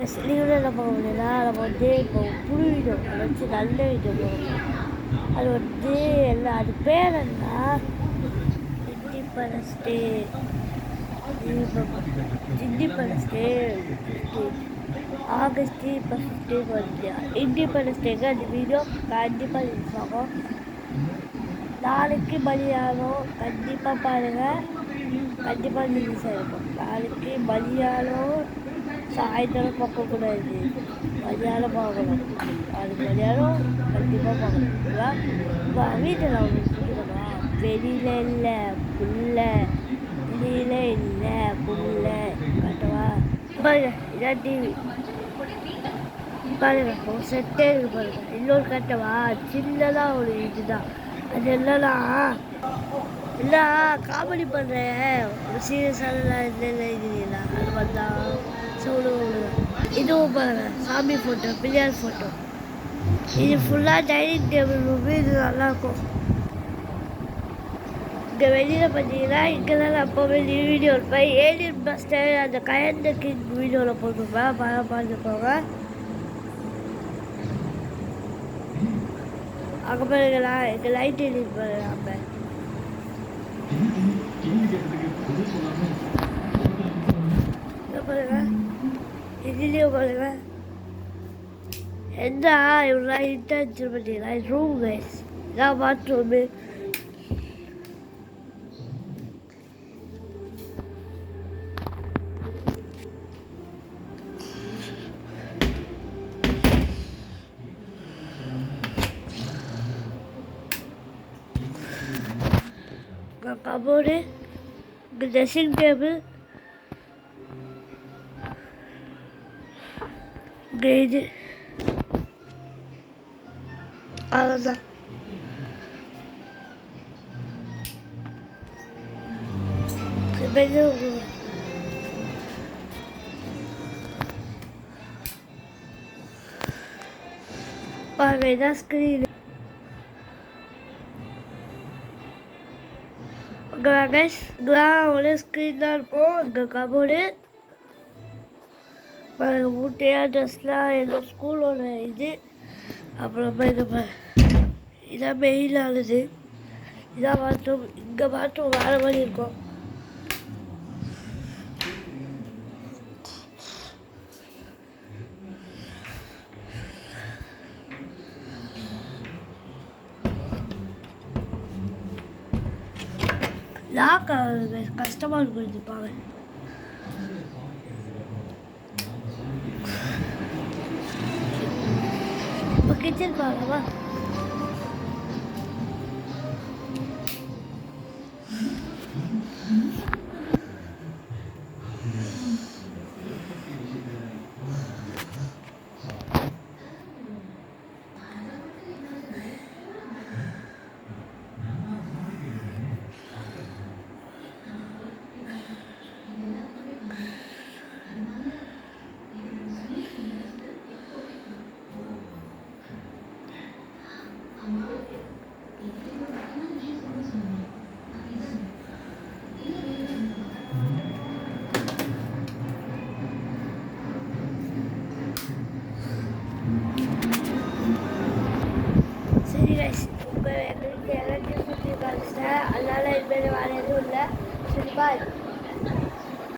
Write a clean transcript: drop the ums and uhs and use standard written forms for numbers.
லீவில் நம்ம அப்படின்னா நம்ம வந்து இப்போ புது வீடியோ அதை வச்சு நல்ல வீடியோ போடணும். அது வந்து எல்லாம் அது பேர் என்ன independence day independence day August இப்போ 15 வந்து இண்டிபெண்டன்ஸ் டேக்கு அந்த வீடியோ கண்டிப்பாக ரிலீஸ் ஆகும். நாளைக்கு மதியானம் கண்டிப்பாக பாருங்கள், கண்டிப்பாக ரிலீஸ் ஆகிருக்கும். நாளைக்கு மதியானம் சாயந்தரம் பார்க்கக்கூடாது, மதியானம் பார்க்கணும். அது மதியானம் கண்டிப்பாக பார்க்கணும். இப்போ வீட்டில் அவங்களுக்கு சொல்லிக்கணுமா, வெளியில் இல்லை புல்ல, வெளியில் இல்லை புல்ல கட்டவா பாருங்க. இதான் டிவி பாருங்க, ஒரு செட்டே இருக்கு பாருங்க. இன்னொரு கட்டவா சின்னதாக ஒரு இதுதான். அது என்னன்னா இல்லை காமெடி பண்ணுறேன், ஒரு சீரியஸான இல்லைங்களா, அது வந்தா சொல்லுவோம். இதுவும் பாருங்க, சாமி ஃபோட்டோ, பிள்ளையார் ஃபோட்டோ. இது ஃபுல்லாக டைனிங் டேபிள் ரூமு. இது நல்லாயிருக்கும். இங்கே வெளியில் பார்த்தீங்கன்னா இங்கே தான் அப்போவே வீடியோ இருப்பேன். ஏலியன் பஸ்டர் அந்த கயந்த கிங் வீடியோவில் போட்டுருப்பேன், பார்த்துக்கோங்க. அங்கே பாருங்களா, எங்கள் லைட் எலிட் பாருங்க. பாருங்க இதுலேயும் பாருங்க, எந்த இவ்வளோ இன்டென்ஷன் பார்த்தீங்களா, ரூம் கைஸ், இதான் பாத்ரூமு. கபோர்டு, ட்ரெஸ்ஸிங் டேபிள், இது அவ்வளோதான். பாருங்க, இதான் ஸ்க்ரீனு. ஒரு ஸ்க்ரீன் தான் இருக்கும். இங்கே கபோர்டு பாருங்க, மூட்டையாக ட்ரெஸ்லாம் எங்கள் ஸ்கூலோட இது. அப்புறமா இதான் மெயினானது. இதான் பாத்ரூம். இங்கே பாத்ரூம் வேறு மாதிரி இருக்கும். லாக் கஷ்டமாக இருக்கும் இது பாருங்க. இப்போ கிச்சன் பார்க்கவா. சரி கைஸ், உங்கள் எங்களுக்கு எல்லாத்தையும் சுற்றி காமிச்சிட்டேன். அதனால் இது வேறு எதுவும் இல்லை. சரி பாய்.